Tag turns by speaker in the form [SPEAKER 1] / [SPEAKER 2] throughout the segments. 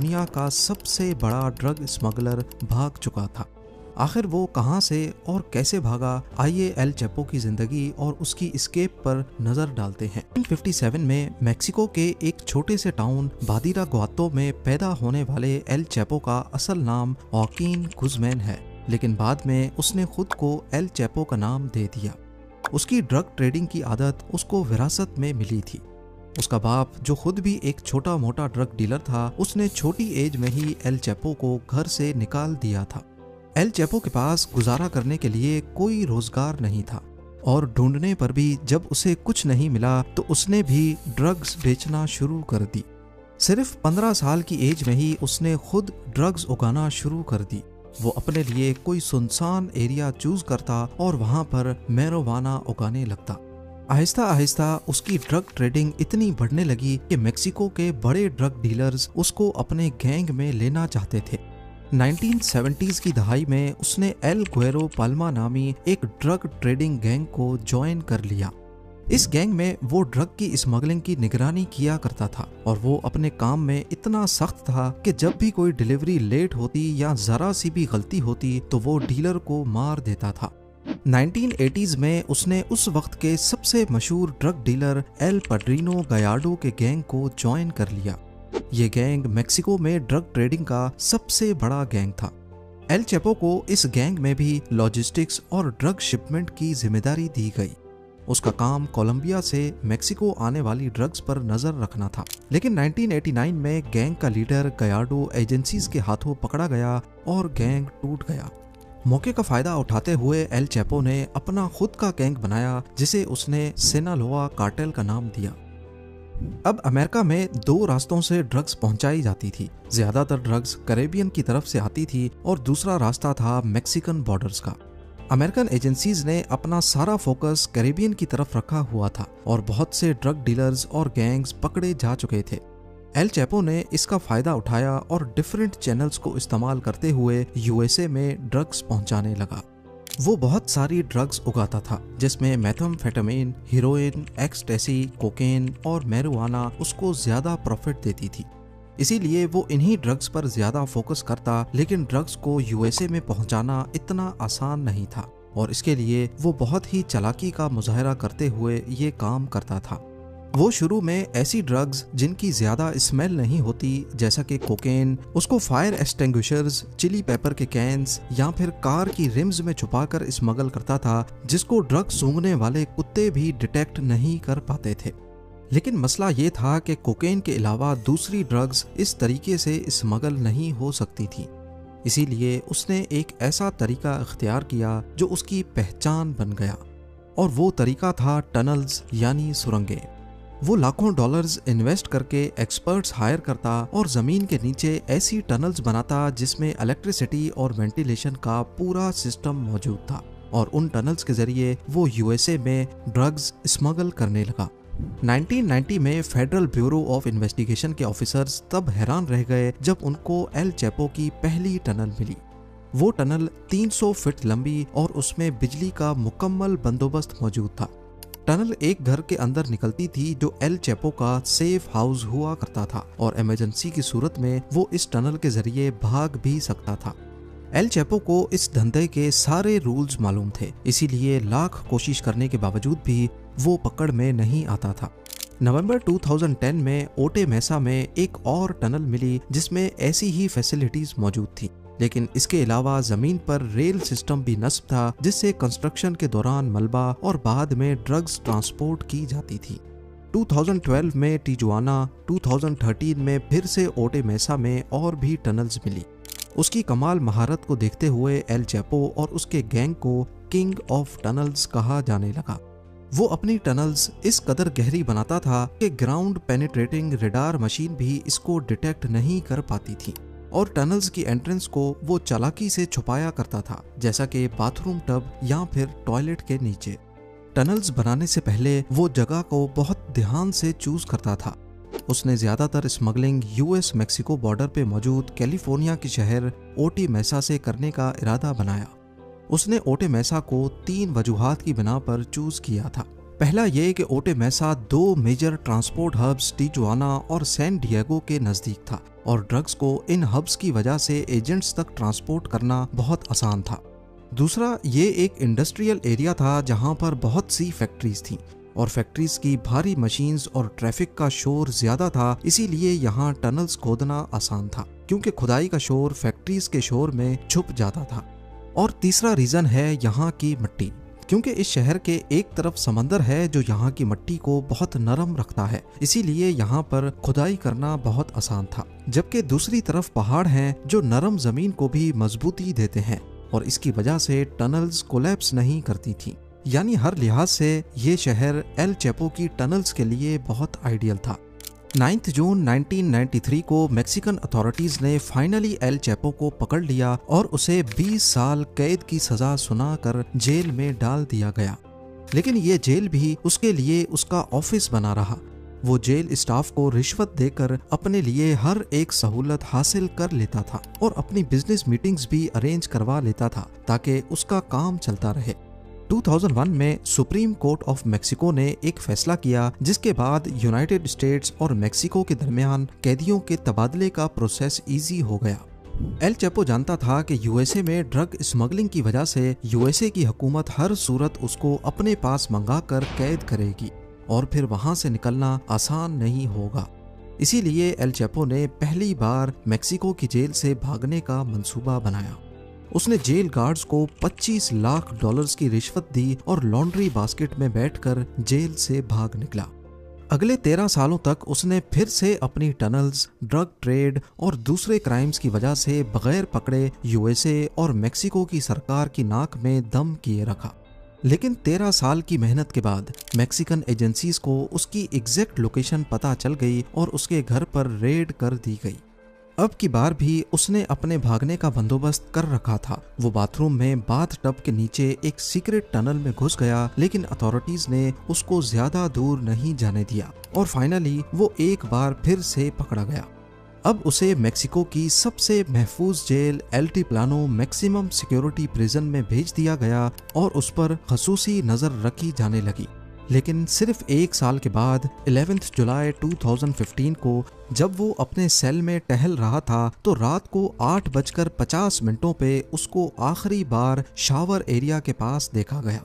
[SPEAKER 1] दुनिया का सबसे बड़ा ड्रग स्मगलर भाग चुका था। आखिर वो कहां से और कैसे भागा, आइए एल चैपो की जिंदगी और उसकी एस्केप पर नजर डालते हैं। 1957 में मेक्सिको के एक छोटे से टाउन बादिरागुआतो में पैदा होने वाले एल चैपो का असल नाम जॉकिन गुज़मैन है, लेकिन बाद में उसने खुद को एल चैपो का नाम दे दिया। उसकी ड्रग ट्रेडिंग की आदत उसको विरासत में मिली थी। उसका बाप, जो खुद भी एक छोटा मोटा ड्रग डीलर था, उसने छोटी एज में ही एल चैपो को घर से निकाल दिया था। एल चैपो के पास गुजारा करने के लिए कोई रोजगार नहीं था और ढूंढने पर भी जब उसे कुछ नहीं मिला तो उसने भी ड्रग्स बेचना शुरू कर दी। सिर्फ 15 साल की एज में ही उसने खुद ड्रग्स उगाना शुरू कर दी। वो अपने लिए कोई सुनसान एरिया चूज करता और वहां पर मैरिजुआना उगाने लगता। आहिस्ता आहिस्ता उसकी ड्रग ट्रेडिंग इतनी बढ़ने लगी कि मेक्सिको के बड़े ड्रग डीलर्स उसको अपने गैंग में लेना चाहते थे। 1970s की दहाई में उसने एल गुएरो पाल्मा नामी एक ड्रग ट्रेडिंग गैंग को ज्वाइन कर लिया। इस गैंग में वो ड्रग की स्मगलिंग की निगरानी किया करता था और वो अपने काम में इतना सख्त था कि जब भी कोई डिलीवरी लेट होती या जरा सी भी गलती होती तो वो डीलर को मार देता था। 1980s में उसने उस वक्त के सबसे मशहूर ड्रग डीलर एल पड्रिनो गयार्डो के गैंग को ज्वाइन कर लिया। ये गैंग मेक्सिको में ड्रग ट्रेडिंग का सबसे बड़ा गैंग था। एल चैपो को इस गैंग में भी लॉजिस्टिक्स और ड्रग शिपमेंट की जिम्मेदारी दी गई। उसका काम कोलंबिया से मेक्सिको आने वाली ड्रग्स पर नजर रखना था। लेकिन 1989 में गैंग का लीडर गयार्डो एजेंसीज के हाथों पकड़ा गया और गैंग टूट गया। मौके का फायदा उठाते हुए एल चैपो ने अपना खुद का गैंग बनाया, जिसे उसने सिनालोआ कार्टेल का नाम दिया। अब अमेरिका में 2 रास्तों से ड्रग्स पहुंचाई जाती थी। ज्यादातर ड्रग्स कैरेबियन की तरफ से आती थी और दूसरा रास्ता था मेक्सिकन बॉर्डर्स का। अमेरिकन एजेंसीज ने अपना सारा फोकस कैरेबियन की तरफ रखा हुआ था और बहुत से ड्रग डीलर्स और गैंग्स पकड़े जा चुके थे। एल चैपो ने इसका फायदा उठाया और डिफरेंट चैनल्स को इस्तेमाल करते हुए यूएसए में ड्रग्स पहुंचाने लगा। वो बहुत सारी ड्रग्स उगाता था, जिसमें मेथाम्फेटामिन, हीरोइन, एक्सटेसी, कोकेन और मैरिजुआना उसको ज्यादा प्रॉफिट देती थी। इसीलिए वो इन्हीं ड्रग्स पर ज्यादा फोकस करता, लेकिन ड्रग्स को यूएसए में पहुंचाना इतना आसान नहीं था और इसके लिए वो बहुत ही चालाकी का मुजाहरा करते हुए ये काम करता था। वो शुरू में ऐसी ड्रग्स जिनकी ज्यादा स्मेल नहीं होती, जैसा कि कोकेन, उसको फायर एक्सटिंग्विशर्स, चिली पेपर के कैंस या फिर कार की रिम्स में छुपाकर स्मगल करता था, जिसको ड्रग सूंघने वाले कुत्ते भी डिटेक्ट नहीं कर पाते थे। लेकिन मसला ये था कि कोकेन के अलावा दूसरी ड्रग्स इस तरीके से स्मगल नहीं हो सकती थी। इसीलिए उसने एक ऐसा तरीका इख्तियार किया जो उसकी पहचान बन गया, और वो तरीका था टनल्स यानी सुरंगें। वो लाखों डॉलर्स इन्वेस्ट करके एक्सपर्ट्स हायर करता और जमीन के नीचे ऐसी टनल्स बनाता जिसमें इलेक्ट्रिसिटी और वेंटिलेशन का पूरा सिस्टम मौजूद था, और उन टनल्स के जरिए वो यूएसए में ड्रग्स स्मगल करने लगा। 1990 में फेडरल ब्यूरो ऑफ इन्वेस्टिगेशन के ऑफिसर्स तब हैरान रह गए जब उनको एल चैपो की पहली टनल मिली। वो टनल 300 फीट लंबी और उसमें बिजली का मुकम्मल बंदोबस्त मौजूद था। टनल एक घर के अंदर निकलती थी जो एल चैपो का सेफ हाउस हुआ करता था, और इमरजेंसी की सूरत में वो इस टनल के जरिए भाग भी सकता था। एल चैपो को इस धंधे के सारे रूल्स मालूम थे, इसीलिए लाख कोशिश करने के बावजूद भी वो पकड़ में नहीं आता था। नवंबर 2010 में ओटे मेसा में एक और टनल मिली जिसमें ऐसी ही फैसिलिटीज मौजूद थी, लेकिन इसके अलावा जमीन पर रेल सिस्टम भी नस्ब था, जिससे कंस्ट्रक्शन के दौरान मलबा और बाद में ड्रग्स ट्रांसपोर्ट की जाती थी। 2012 में टिजुआना, 2013 में फिर से ओटे मेसा में और भी टनल्स मिली। उसकी कमाल महारत को देखते हुए एल चैपो और उसके गैंग को किंग ऑफ टनल्स कहा जाने लगा। वो अपनी टनल्स इस कदर गहरी बनाता था कि ग्राउंड पेनिट्रेटिंग रेडार मशीन भी इसको डिटेक्ट नहीं कर पाती थी, और टनल्स की एंट्रेंस को वो चालाकी से छुपाया करता था, जैसा कि बाथरूम टब या फिर टॉयलेट के नीचे। टनल्स बनाने से पहले वो जगह को बहुत ध्यान से चूज करता था। उसने ज्यादातर स्मगलिंग यूएस मेक्सिको बॉर्डर पे मौजूद कैलिफोर्निया के शहर ओटे मेसा से करने का इरादा बनाया। उसने ओटे मेसा को 3 वजूहात की बिना पर चूज किया था। पहला ये कि ओटे मेसा 2 मेजर ट्रांसपोर्ट हब्स टिजुआना और सैन डिएगो के नजदीक था और ड्रग्स को इन हब्स की वजह से एजेंट्स तक ट्रांसपोर्ट करना बहुत आसान था। दूसरा, ये एक इंडस्ट्रियल एरिया था जहां पर बहुत सी फैक्ट्रीज थीं और फैक्ट्रीज की भारी मशीन्स और ट्रैफिक का शोर ज्यादा था, इसीलिए यहाँ टनल्स खोदना आसान था क्योंकि खुदाई का शोर फैक्ट्रीज के शोर में छुप जाता था। और तीसरा रीजन है यहाँ की मिट्टी, क्योंकि इस शहर के एक तरफ समंदर है जो यहाँ की मिट्टी को बहुत नरम रखता है, इसीलिए यहाँ पर खुदाई करना बहुत आसान था। जबकि दूसरी तरफ पहाड़ हैं जो नरम जमीन को भी मजबूती देते हैं और इसकी वजह से टनल्स कोलैप्स नहीं करती थी। यानी हर लिहाज से ये शहर एल चैपो की टनल्स के लिए बहुत आइडियल था। 9 जून 1993 को मैक्सिकन अथॉरिटीज ने फाइनली एल चैपो को पकड़ लिया और उसे 20 साल कैद की सजा सुनाकर जेल में डाल दिया गया। लेकिन ये जेल भी उसके लिए उसका ऑफिस बना रहा। वो जेल स्टाफ को रिश्वत देकर अपने लिए हर एक सहूलत हासिल कर लेता था और अपनी बिजनेस मीटिंग्स भी अरेंज करवा लेता था ताकि उसका काम चलता रहे। 2001 में सुप्रीम कोर्ट ऑफ मेक्सिको ने एक फैसला किया जिसके बाद यूनाइटेड स्टेट्स और मेक्सिको के दरमियान कैदियों के तबादले का प्रोसेस इजी हो गया। एल चैपो जानता था कि यूएसए में ड्रग स्मगलिंग की वजह से यूएसए की हुकूमत हर सूरत उसको अपने पास मंगाकर कैद करेगी और फिर वहां से निकलना आसान नहीं होगा। इसीलिए एल चैपो ने पहली बार मेक्सिको की जेल से भागने का मंसूबा बनाया। उसने जेल गार्ड्स को $25 लाख की रिश्वत दी और लॉन्ड्री बास्केट में बैठकर जेल से भाग निकला। अगले 13 सालों तक उसने फिर से अपनी टनल्स, ड्रग ट्रेड और दूसरे क्राइम्स की वजह से बगैर पकड़े यूएसए और मेक्सिको की सरकार की नाक में दम किए रखा। लेकिन 13 साल की मेहनत के बाद मैक्सिकन एजेंसीज को उसकी एग्जैक्ट लोकेशन पता चल गई और उसके घर पर रेड कर दी गई। अब की बार भी उसने अपने भागने का बंदोबस्त कर रखा था। वो बाथरूम में बाथ टब के नीचे एक सीक्रेट टनल में घुस गया, लेकिन अथॉरिटीज ने उसको ज्यादा दूर नहीं जाने दिया और फाइनली वो एक बार फिर से पकड़ा गया। अब उसे मेक्सिको की सबसे महफूज जेल एल्टीप्लानो मैक्सिमम सिक्योरिटी प्रिजन में भेज दिया गया और उस पर खसूसी नजर रखी जाने लगी। लेकिन सिर्फ 1 साल के बाद 11 जुलाई 2015 को जब वो अपने सेल में टहल रहा था तो रात को 8:50 पे उसको आखिरी बार शावर एरिया के पास देखा गया।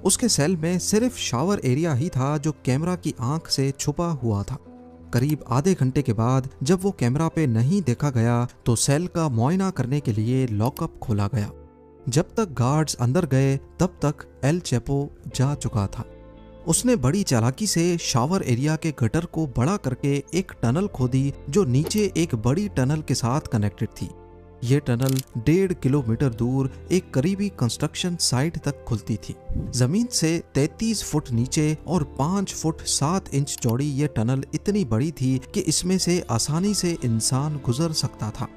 [SPEAKER 1] उसके सेल में सिर्फ शावर एरिया ही था जो कैमरा की आंख से छुपा हुआ था। करीब आधे घंटे के बाद जब वो कैमरा पे नहीं देखा गया तो सेल का मुआयना करने के लिए लॉकअप खोला गया। जब तक गार्ड्स अंदर गए तब तक एल चैपो जा चुका था। उसने बड़ी चालाकी से शावर एरिया के गटर को बड़ा करके एक टनल खोदी जो नीचे एक बड़ी टनल के साथ कनेक्टेड थी। ये टनल 1.5 किलोमीटर दूर एक करीबी कंस्ट्रक्शन साइट तक खुलती थी। जमीन से 33 फुट नीचे और 5 फुट 7 इंच चौड़ी ये टनल इतनी बड़ी थी कि इसमें से आसानी से इंसान गुजर सकता था।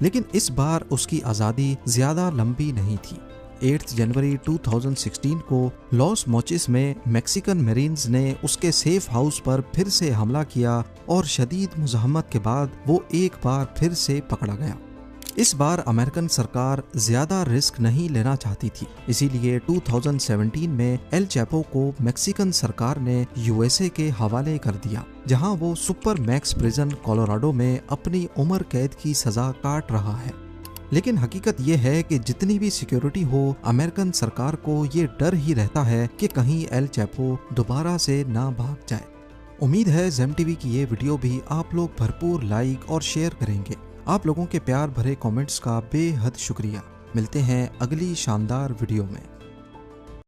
[SPEAKER 1] लेकिन इस बार उसकी आज़ादी ज्यादा लंबी नहीं थी। 8 जनवरी 2016 को लॉस मोचिस में मैक्सिकन मरीन्स ने उसके सेफ हाउस पर फिर से हमला किया और शदीद मुज़ाहमत के बाद वो एक बार फिर से पकड़ा गया। इस बार अमेरिकन सरकार ज्यादा रिस्क नहीं लेना चाहती थी, इसीलिए 2017 में एल चैपो को मैक्सिकन सरकार ने यूएसए के हवाले कर दिया, जहां वो सुपर मैक्स प्रिजन कोलोराडो में अपनी उम्र कैद की सजा काट रहा है। लेकिन हकीकत ये है कि जितनी भी सिक्योरिटी हो, अमेरिकन सरकार को ये डर ही रहता है कि कहीं एल चैपो दोबारा से ना भाग जाए। उम्मीद है जेम टीवी की ये वीडियो भी आप लोग भरपूर लाइक और शेयर करेंगे। आप लोगों के प्यार भरे कमेंट्स का बेहद शुक्रिया। मिलते हैं अगली शानदार वीडियो में।